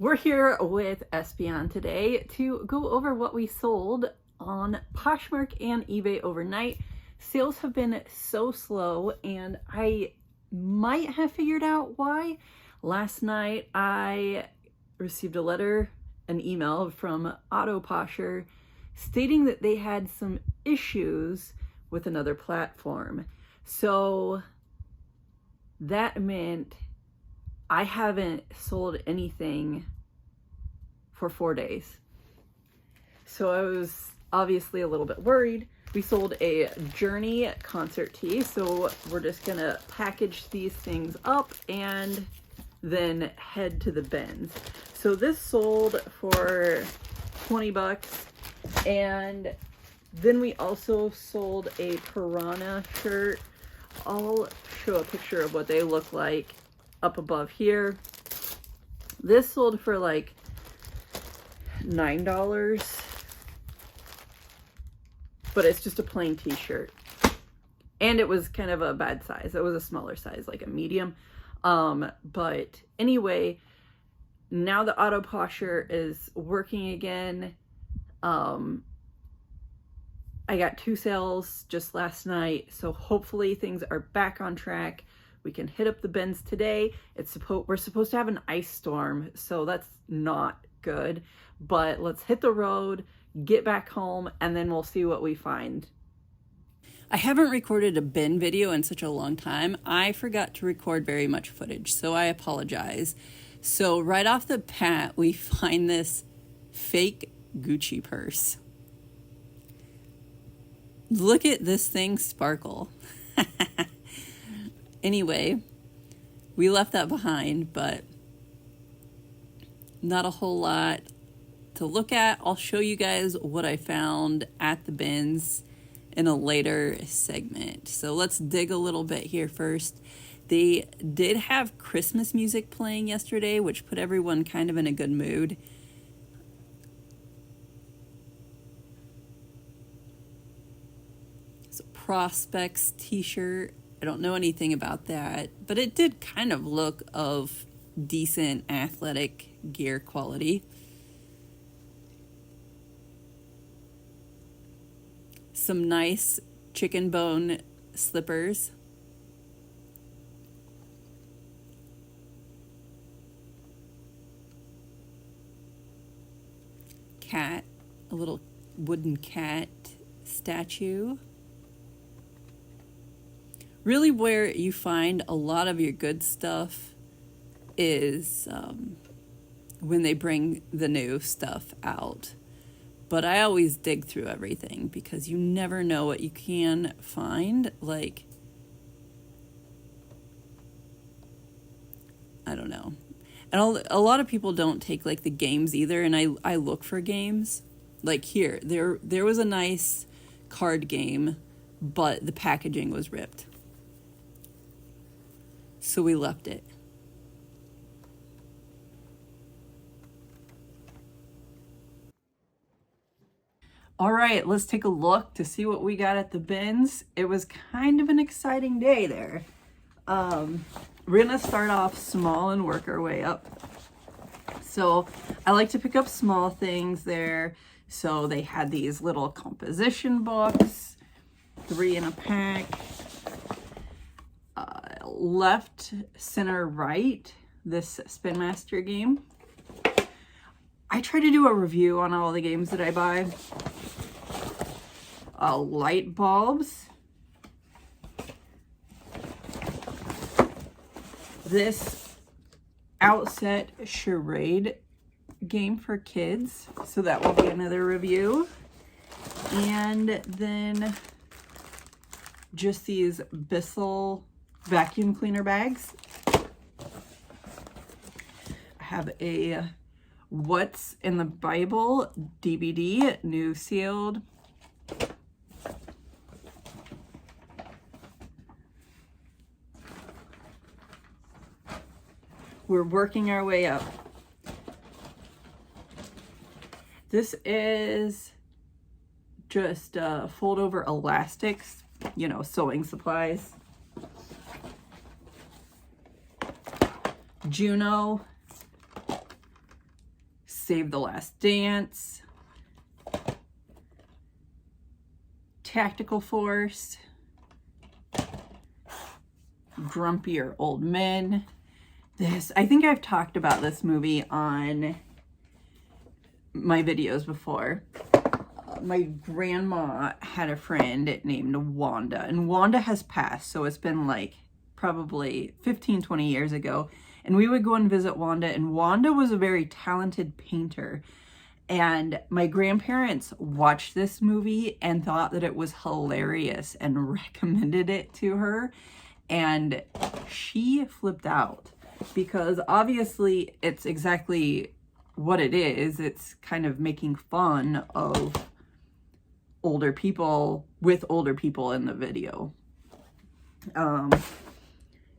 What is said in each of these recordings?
We're here with Espion today to go over what we sold on Poshmark and eBay overnight. Sales have been so slow, and I might have figured out why. Last night I received a letter, an email from Posher stating that they had some issues with another platform. So that meant I haven't sold anything for 4 days. So I was obviously a little bit worried. We sold a Journey concert tee, so we're just gonna package these things up and then head to the bins. So this sold for 20 bucks, and then we also sold a Piranha shirt. I'll show a picture of what they look like up above here. This sold for like $9, but it's just a plain t-shirt, and it was kind of a bad size. It was a smaller size, like a medium. But anyway, now the Posher is working again. I got 2 sales just last night, so hopefully things are back on track. We can hit up the bins today. We're supposed to have an ice storm, so that's not good. But let's hit the road, get back home, and then we'll see what we find. I haven't recorded a bin video in such a long time. I forgot to record very much footage, so I apologize. So right off the bat, we find this fake Gucci purse. Look at this thing sparkle. Anyway, we left that behind, but not a whole lot to look at. I'll show you guys what I found at the bins in a later segment. So let's dig a little bit here first. They did have Christmas music playing yesterday, which put everyone kind of in a good mood. It's a Prospects t-shirt. I don't know anything about that, but it did kind of look of decent athletic gear quality. Some nice chicken bone slippers. Cat, a little wooden cat statue. Really, where you find a lot of your good stuff is when they bring the new stuff out. But I always dig through everything because you never know what you can find. Like, I don't know. And a lot of people don't take like the games either, and I look for games. Like here, there was a nice card game, but the packaging was ripped. So we left it. All right, let's take a look to see what we got at the bins. It was kind of an exciting day there. We're gonna start off small and work our way up. So I like to pick up small things there. So they had these little composition books, 3 in a pack. Left, center, right, this Spin Master game. I try to do a review on all the games that I buy. Light bulbs. This Outset charade game for kids, so that will be another review. And then just these Bissell vacuum cleaner bags. I have a What's in the Bible DVD, new sealed. We're working our way up. This is just fold over elastics, you know, sewing supplies. Juno Save the Last Dance, Tactical Force, Grumpier Old Men. This, I think I've talked about this movie on my videos before. My grandma had a friend named Wanda, and Wanda has passed, so it's been like probably 15-20 years ago, and we would go and visit Wanda, and Wanda was a very talented painter, and my grandparents watched this movie and thought that it was hilarious and recommended it to her, and she flipped out because obviously it's exactly what it is. It's kind of making fun of older people with older people in the video.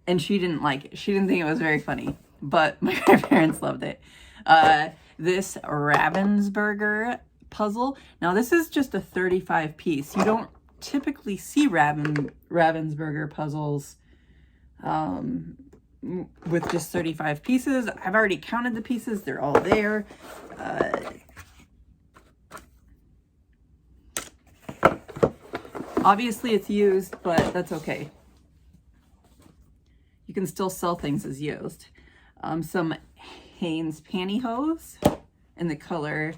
And she didn't like it. She didn't think it was very funny, but my grandparents loved it. This Ravensburger puzzle. Now this is just a 35 piece. You don't typically see Ravensburger puzzles with just 35 pieces. I've already counted the pieces. They're all there. Obviously it's used, but that's okay. You can still sell things as used. Some Hanes pantyhose in the color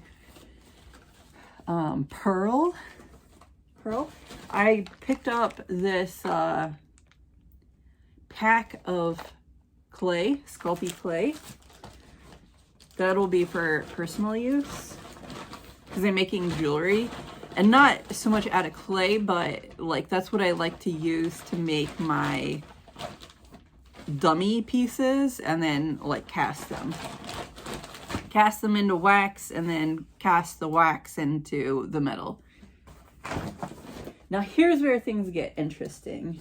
Pearl. I picked up this pack of clay, Sculpey clay. That'll be for personal use because I'm making jewelry. And not so much out of clay, but like that's what I like to use to make my dummy pieces and then like cast them. Cast them into wax and then cast the wax into the metal. Now here's where things get interesting,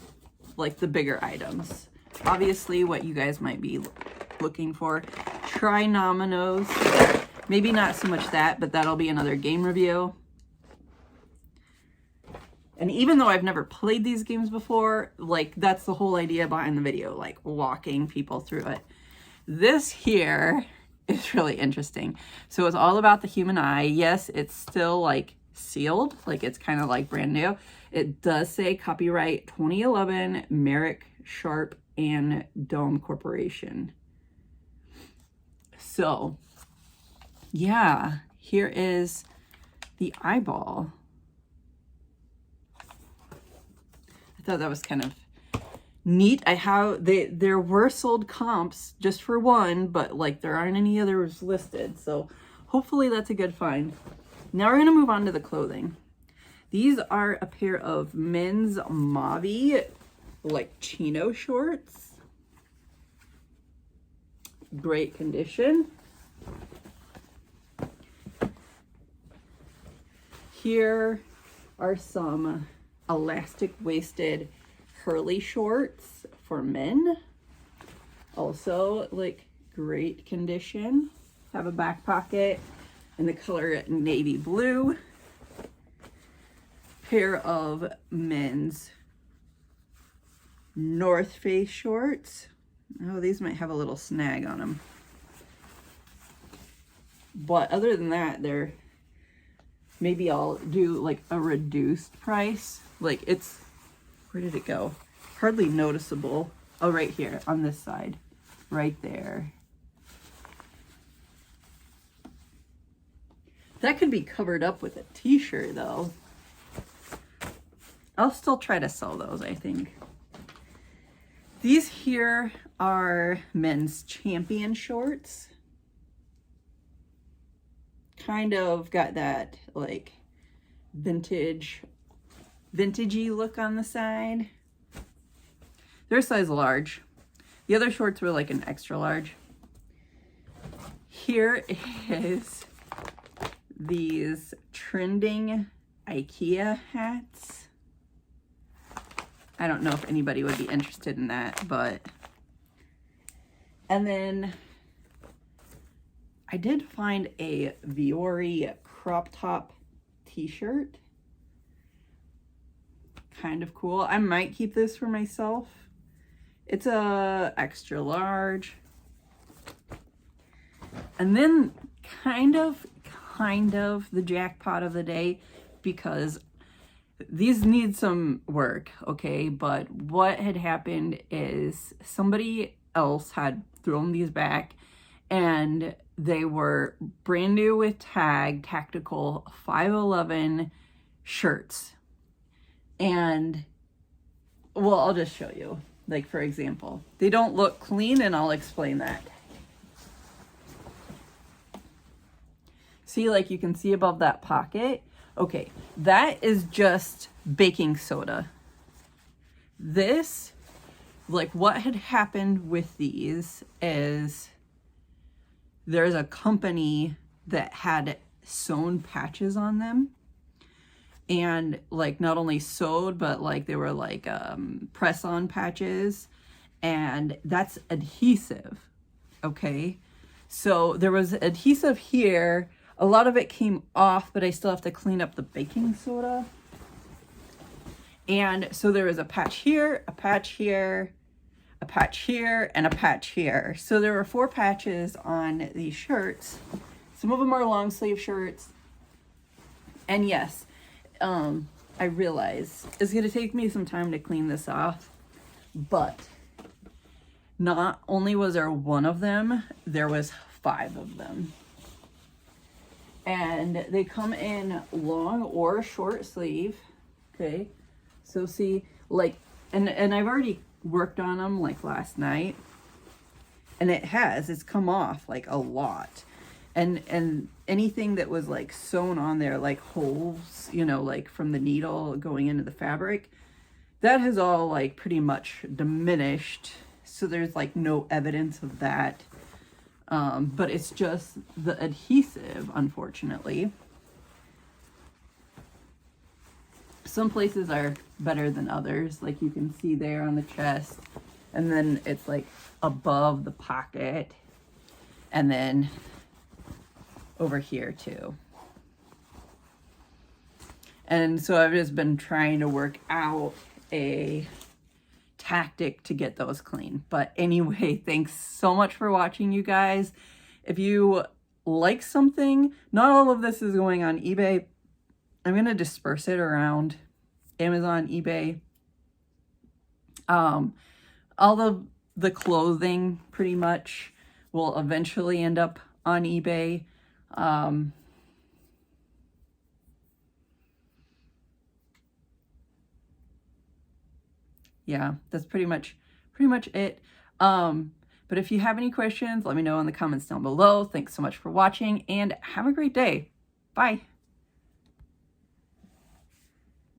like the bigger items. Obviously what you guys might be looking for. Trinominos. Maybe not so much that, but that'll be another game review. And even though I've never played these games before, like that's the whole idea behind the video, like walking people through it. This here is really interesting. So it's all about the human eye. Yes, it's still like sealed, like it's kind of like brand new. It does say copyright 2011 Merrick, Sharp, and Dome Corporation. So yeah, here is the eyeball. I thought that was kind of neat. There were sold comps just for one, but like there aren't any others listed. So hopefully that's a good find. Now we're going to move on to the clothing. These are a pair of men's mauve like chino shorts. Great condition. Here are some elastic waisted Hurley shorts for men. Also like great condition. Have a back pocket in the color navy blue. Pair of men's North Face shorts. Oh, these might have a little snag on them. But other than that, they're, maybe I'll do like a reduced price. Like it's, where did it go? Hardly noticeable. Oh, right here on this side, right there. That could be covered up with a t-shirt though. I'll still try to sell those, I think. These here are men's Champion shorts. Kind of got that like vintagey look on the side. They're size large. The other shorts were like an extra large. Here is these trending IKEA hats. I don't know if anybody would be interested in that, but... And then I did find a Viore crop top t-shirt. Kind of cool. I might keep this for myself. It's a extra large. And then kind of the jackpot of the day because these need some work, okay? But what had happened is somebody else had thrown these back, and they were brand new with tactical 511 shirts. And well, I'll just show you. Like, for example, they don't look clean, and I'll explain that. See, like, you can see above that pocket. Okay, that is just baking soda. This, like, what had happened with these is there's a company that had sewn patches on them. And, like, not only sewed, but, like, they were, like, press-on patches. And that's adhesive, okay? So there was adhesive here. A lot of it came off, but I still have to clean up the baking soda. And so there was a patch here, a patch here, a patch here, and a patch here. So there were 4 patches on these shirts. Some of them are long sleeve shirts. And yes, I realize it's going to take me some time to clean this off, but not only was there 1 of them, there was 5 of them. And they come in long or short sleeve. Okay. So see, like, and I've already worked on them like last night, and it's come off like a lot. And anything that was like sewn on there, like holes, you know, like from the needle going into the fabric, that has all like pretty much diminished. So there's like no evidence of that. But it's just the adhesive, unfortunately. Some places are better than others, like you can see there on the chest, and then it's like above the pocket, and then over here too. And so I've just been trying to work out a tactic to get those clean. But anyway, thanks so much for watching, you guys. If you like something, not all of this is going on eBay. I'm going to disperse it around Amazon, eBay. All of the clothing pretty much will eventually end up on eBay. Yeah, that's pretty much it. But if you have any questions, let me know in the comments down below. Thanks so much for watching, and have a great day. Bye.